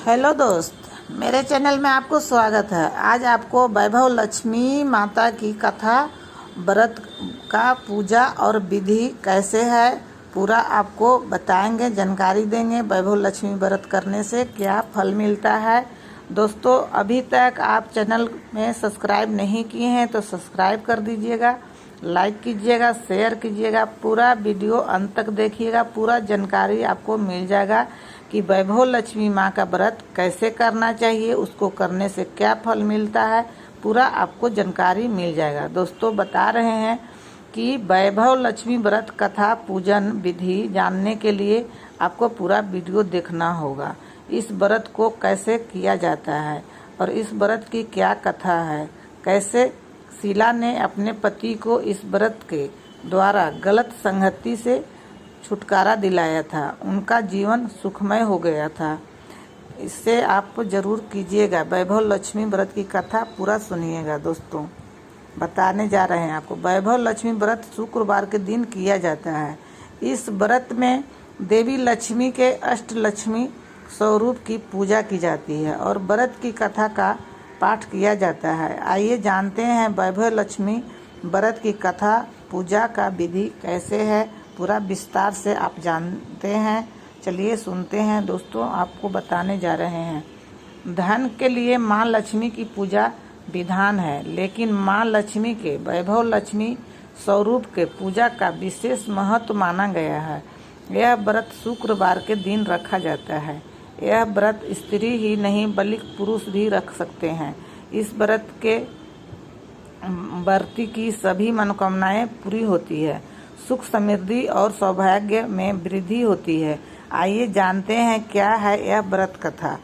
Hello दोस्त, मेरे channel में आपको स्वागत है। आज आपको वैभव लक्ष्मी माता की कथा, व्रत का पूजा और विधि कैसे है पूरा आपको बताएंगे, जानकारी देंगे। वैभव लक्ष्मी व्रत करने से क्या फल मिलता है। दोस्तों, अभी तक आप चैनल में सब्सक्राइब नहीं किए हैं तो सब्सक्राइब कर दीजिएगा, लाइक कीजिएगा, शेयर कीजिएगा। पूरा वीडियो अंत तक देखिएगा, पूरा जानकारी आपको मिल जाएगा कि वैभव लक्ष्मी माँ का व्रत कैसे करना चाहिए, उसको करने से क्या फल मिलता है, पूरा आपको जानकारी मिल जाएगा। दोस्तों, बता रहे हैं कि वैभव लक्ष्मी व्रत कथा पूजन विधि जानने के लिए आपको पूरा वीडियो देखना होगा। इस व्रत को कैसे किया जाता है और इस व्रत की क्या कथा है, कैसे शीला ने अपने पति को इस व्रत के द्वारा गलत संगति से छुटकारा दिलाया था, उनका जीवन सुखमय हो गया था। इससे आप जरूर कीजिएगा। वैभव लक्ष्मी व्रत की कथा पूरा सुनिएगा। दोस्तों, बताने जा रहे हैं आपको। वैभव लक्ष्मी व्रत शुक्रवार के दिन किया जाता है। इस व्रत में देवी लक्ष्मी के अष्टलक्ष्मी स्वरूप की पूजा की जाती है और व्रत की कथा का पाठ किया जाता है। आइए जानते हैं वैभव लक्ष्मी व्रत की कथा पूजा का विधि कैसे है, पूरा विस्तार से आप जानते हैं। चलिए सुनते हैं। दोस्तों, आपको बताने जा रहे हैं। धन के लिए माँ लक्ष्मी की पूजा विधान है, लेकिन माँ लक्ष्मी के वैभव लक्ष्मी स्वरूप के पूजा का विशेष महत्व माना गया है। यह व्रत शुक्रवार के दिन रखा जाता है। यह व्रत स्त्री ही नहीं बल्कि पुरुष भी रख सकते हैं। इस व्रत के व्रती की सभी मनोकामनाएं पूरी होती है, सुख समृद्धि और सौभाग्य में वृद्धि होती है। आइए जानते हैं क्या है यह व्रत कथा।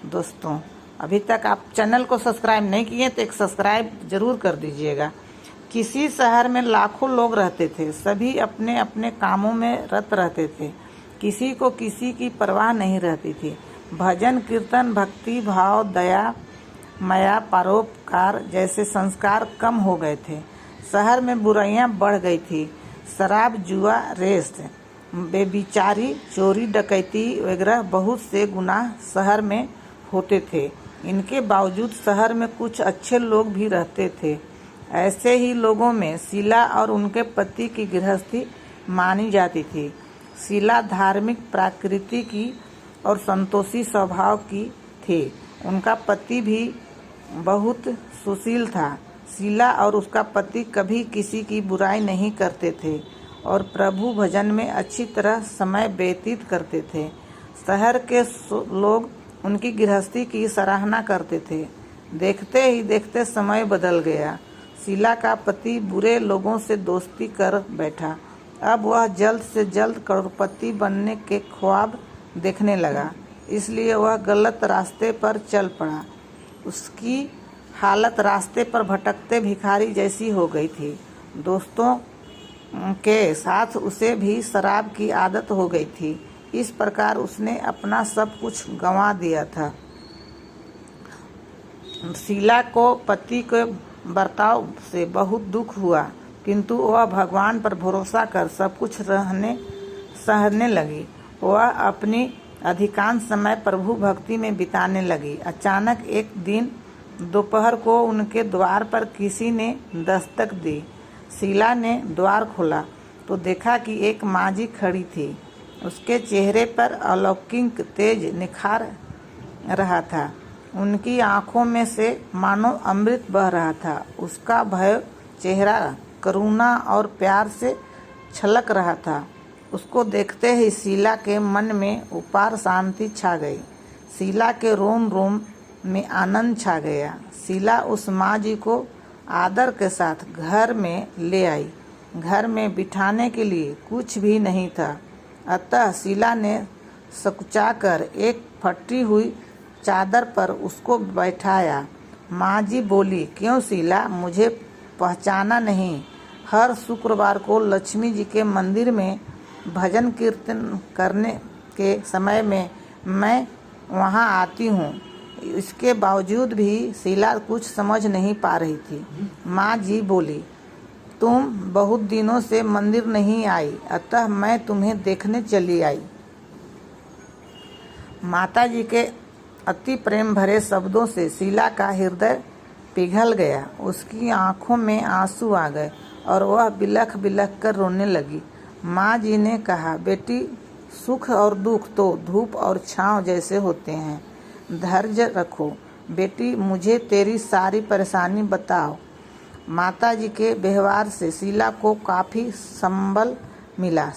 दोस्तों, अभी तक आप चैनल को सब्सक्राइब नहीं किए तो एक सब्सक्राइब जरूर कर दीजिएगा। किसी शहर में लाखों लोग रहते थे, सभी अपने अपने कामों में रत रहते थे, किसी को किसी की परवाह नहीं रहती थी। भजन कीर्तन, भक्ति भाव, दया माया, परोपकार जैसे संस्कार कम हो गए थे। शहर में बुराइयां बढ़ गई थी। शराब, जुआ, रेस, बेबिचारी, चोरी, डकैती वगैरह बहुत से गुनाह शहर में होते थे। इनके बावजूद शहर में कुछ अच्छे लोग भी रहते थे। ऐसे ही लोगों में शीला और उनके पति की गृहस्थी मानी जाती थी। शीला धार्मिक प्रकृति की और संतोषी स्वभाव की थी। उनका पति भी बहुत सुशील था। शीला और उसका पति कभी किसी की बुराई नहीं करते थे और प्रभु भजन में अच्छी तरह समय व्यतीत करते थे। शहर के लोग उनकी गृहस्थी की सराहना करते थे। देखते ही देखते समय बदल गया। शीला का पति बुरे लोगों से दोस्ती कर बैठा। अब वह जल्द से जल्द करोड़पति बनने के ख्वाब देखने लगा, इसलिए वह गलत रास्ते पर चल पड़ा। उसकी हालत रास्ते पर भटकते भिखारी जैसी हो गई थी। दोस्तों के साथ उसे भी शराब की आदत हो गई थी। इस प्रकार उसने अपना सब कुछ गंवा दिया था। शीला को पति के बर्ताव से बहुत दुख हुआ, किंतु वह भगवान पर भरोसा कर सब कुछ सहने लगी। वह अपनी अधिकांश समय प्रभु भक्ति में बिताने लगी। अचानक एक दिन दोपहर को उनके द्वार पर किसी ने दस्तक दी। शीला ने द्वार खोला तो देखा कि एक माँझी खड़ी थी। उसके चेहरे पर अलौकिक तेज निखार रहा था। उनकी आंखों में से मानो अमृत बह रहा था। उसका भय चेहरा करुणा और प्यार से छलक रहा था। उसको देखते ही शीला के मन में अपार शांति छा गई। शीला के रोम रोम में आनंद छा गया। शीला उस माँ जी को आदर के साथ घर में ले आई। घर में बिठाने के लिए कुछ भी नहीं था, अतः शीला ने सकुचाकर एक फटी हुई चादर पर उसको बैठाया। माँ जी बोली, क्यों शीला, मुझे पहचाना नहीं? हर शुक्रवार को लक्ष्मी जी के मंदिर में भजन कीर्तन करने के समय में मैं वहाँ आती हूँ। इसके बावजूद भी शीला कुछ समझ नहीं पा रही थी। माँ जी बोली, तुम बहुत दिनों से मंदिर नहीं आई, अतः मैं तुम्हें देखने चली आई। माता जी के अति प्रेम भरे शब्दों से शीला का हृदय पिघल गया। उसकी आंखों में आंसू आ गए और वह बिलख बिलख कर रोने लगी। माँ जी ने कहा, बेटी, सुख और दुख तो धूप और छांव जैसे होते हैं, धैर्य रखो। बेटी, मुझे तेरी सारी परेशानी बताओ। माता जी के व्यवहार से शीला को काफ़ी संबल मिला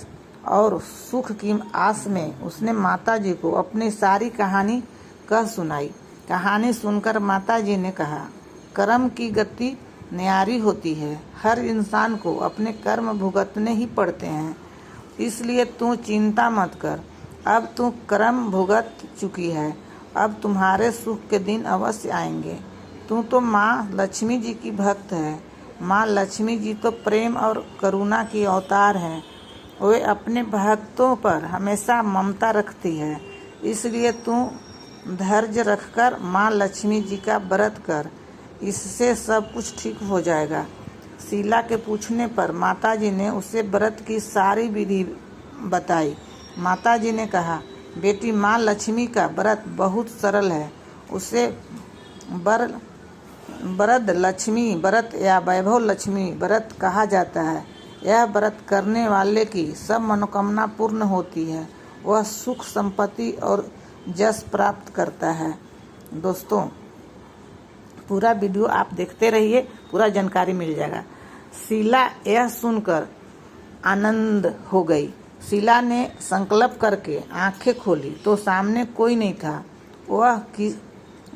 और सुख की आस में उसने माता जी को अपनी सारी कहानी कह सुनाई। कहानी सुनकर माता जी ने कहा, कर्म की गति न्यारी होती है। हर इंसान को अपने कर्म भुगतने ही पड़ते हैं, इसलिए तू चिंता मत कर। अब तू कर्म भुगत चुकी है, अब तुम्हारे सुख के दिन अवश्य आएंगे। तू तो माँ लक्ष्मी जी की भक्त है। माँ लक्ष्मी जी तो प्रेम और करुणा की अवतार है। वे अपने भक्तों पर हमेशा ममता रखती है, इसलिए तू धैर्य रखकर माँ लक्ष्मी जी का व्रत कर, इससे सब कुछ ठीक हो जाएगा। शीला के पूछने पर माताजी ने उसे व्रत की सारी विधि बताई। माताजी ने कहा, बेटी, माँ लक्ष्मी का व्रत बहुत सरल है। उसे वरद लक्ष्मी व्रत या वैभव लक्ष्मी व्रत कहा जाता है। यह व्रत करने वाले की सब मनोकामना पूर्ण होती है। वह सुख, संपत्ति और यश प्राप्त करता है। दोस्तों, पूरा वीडियो आप देखते रहिए, पूरा जानकारी मिल जाएगा। शीला यह सुनकर आनंद हो गई। शीला ने संकल्प करके आंखें खोली तो सामने कोई नहीं था। वह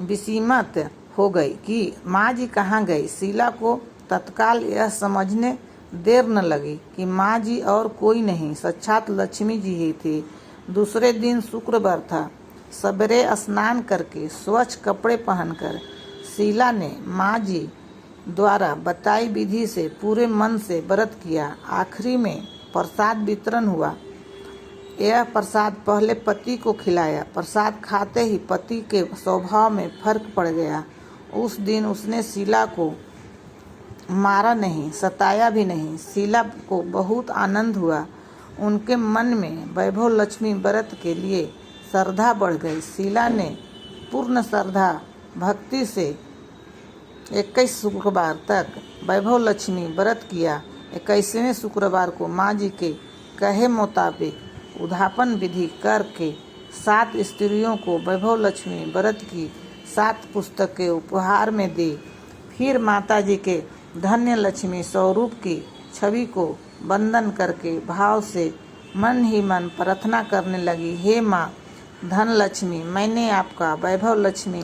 विस्मित हो गई कि माँ जी कहाँ गई। शीला को तत्काल यह समझने देर न लगी कि माँ जी और कोई नहीं, साक्षात लक्ष्मी जी ही थी। दूसरे दिन शुक्रवार था। सवेरे स्नान करके स्वच्छ कपड़े पहनकर शीला ने माँ जी द्वारा बताई विधि से पूरे मन से व्रत किया। आखिरी में प्रसाद वितरण हुआ। यह प्रसाद पहले पति को खिलाया। प्रसाद खाते ही पति के स्वभाव में फर्क पड़ गया। उस दिन उसने शीला को मारा नहीं, सताया भी नहीं। शीला को बहुत आनंद हुआ। उनके मन में वैभव लक्ष्मी व्रत के लिए श्रद्धा बढ़ गई। शीला ने पूर्ण श्रद्धा भक्ति से 21 शुक्रवार तक वैभव लक्ष्मी व्रत किया। 21वें शुक्रवार को माँ जी के कहे मुताबिक उद्यापन विधि करके 7 स्त्रियों को वैभव लक्ष्मी व्रत की 7 पुस्तकें उपहार में दी। फिर माता जी के धन्य लक्ष्मी स्वरूप की छवि को वंदन करके भाव से मन ही मन प्रार्थना करने लगी, हे माँ धन लक्ष्मी, मैंने आपका वैभव लक्ष्मी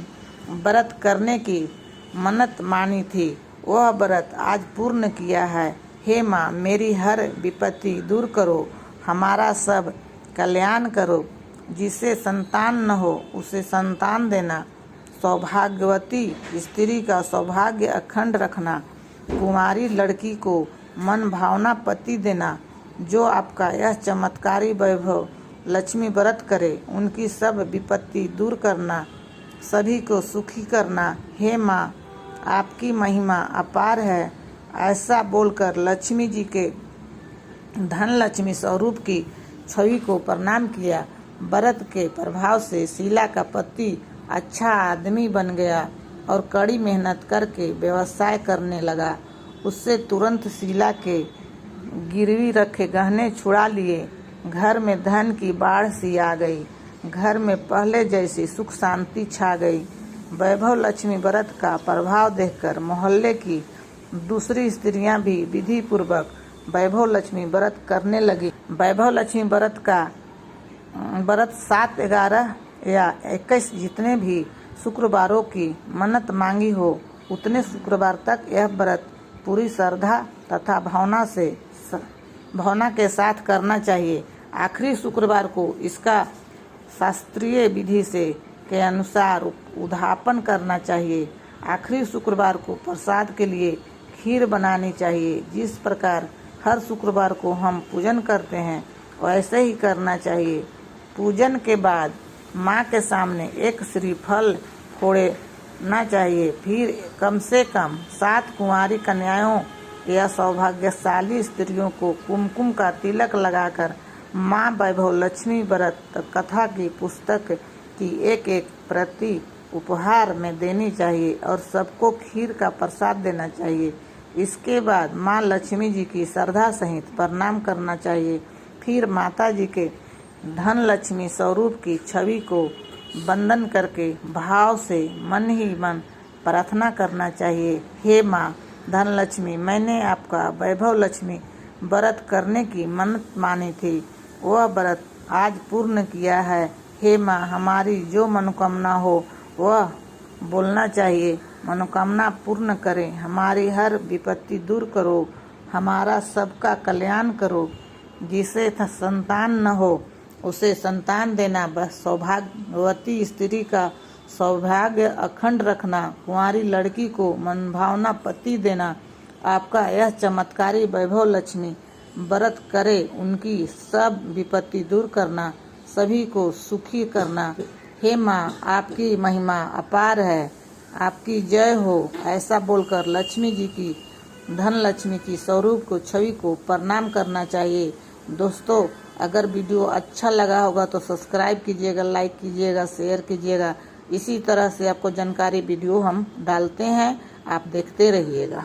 व्रत करने की मन्नत मानी थी, वह व्रत आज पूर्ण किया है। हे माँ, मेरी हर विपत्ति दूर करो, हमारा सब कल्याण करो। जिसे संतान न हो उसे संतान देना, सौभाग्यवती स्त्री का सौभाग्य अखंड रखना, कुमारी लड़की को मन भावना पति देना। जो आपका यह चमत्कारी वैभव लक्ष्मी व्रत करे, उनकी सब विपत्ति दूर करना, सभी को सुखी करना। हे माँ, आपकी महिमा अपार है। ऐसा बोलकर लक्ष्मी जी के धन लक्ष्मी स्वरूप की छवि को प्रणाम किया। व्रत के प्रभाव से शीला का पति अच्छा आदमी बन गया और कड़ी मेहनत करके व्यवसाय करने लगा। उससे तुरंत शीला के गिरवी रखे गहने छुड़ा लिए। घर में धन की बाढ़ सी आ गई। घर में पहले जैसी सुख शांति छा गई। वैभव लक्ष्मी व्रत का प्रभाव देखकर मोहल्ले की दूसरी स्त्रियां भी विधि पूर्वक वैभव लक्ष्मी व्रत करने लगी। वैभव लक्ष्मी व्रत का 7, 11 या 21 जितने भी शुक्रवारों की मन्नत मांगी हो, उतने शुक्रवार तक यह व्रत पूरी श्रद्धा तथा भावना के साथ करना चाहिए। आखिरी शुक्रवार को इसका शास्त्रीय विधि से के अनुसार उद्यापन करना चाहिए। आखिरी शुक्रवार को प्रसाद के लिए खीर बनानी चाहिए। जिस प्रकार हर शुक्रवार को हम पूजन करते हैं, वैसे ही करना चाहिए। पूजन के बाद माँ के सामने एक श्रीफल फोड़ना चाहिए। फिर कम से कम 7 कुंवारी कन्याओं या सौभाग्यशाली स्त्रियों को कुमकुम का तिलक लगाकर माँ वैभव लक्ष्मी व्रत कथा की पुस्तक की एक एक प्रति उपहार में देनी चाहिए और सबको खीर का प्रसाद देना चाहिए। इसके बाद माँ लक्ष्मी जी की श्रद्धा सहित प्रणाम करना चाहिए। फिर माता जी के धन लक्ष्मी स्वरूप की छवि को वंदन करके भाव से मन ही मन प्रार्थना करना चाहिए। हे माँ धन लक्ष्मी, मैंने आपका वैभव लक्ष्मी व्रत करने की मन्नत मानी थी, वह व्रत आज पूर्ण किया है। हे माँ, हमारी जो मनोकामना हो वह बोलना चाहिए। मनोकामना पूर्ण करें, हमारी हर विपत्ति दूर करो, हमारा सबका कल्याण करो। जिसे संतान न हो उसे संतान देना, बस सौभाग्यवती स्त्री का सौभाग्य अखंड रखना, कुंवारी लड़की को मनभावना पति देना। आपका यह चमत्कारी वैभव लक्ष्मी व्रत करे, उनकी सब विपत्ति दूर करना, सभी को सुखी करना। हे माँ, आपकी महिमा अपार है, आपकी जय हो। ऐसा बोलकर लक्ष्मी जी की धन लक्ष्मी की स्वरूप को छवि को प्रणाम करना चाहिए। दोस्तों, अगर वीडियो अच्छा लगा होगा तो सब्सक्राइब कीजिएगा, लाइक कीजिएगा, शेयर कीजिएगा। इसी तरह से आपको जानकारी वीडियो हम डालते हैं, आप देखते रहिएगा।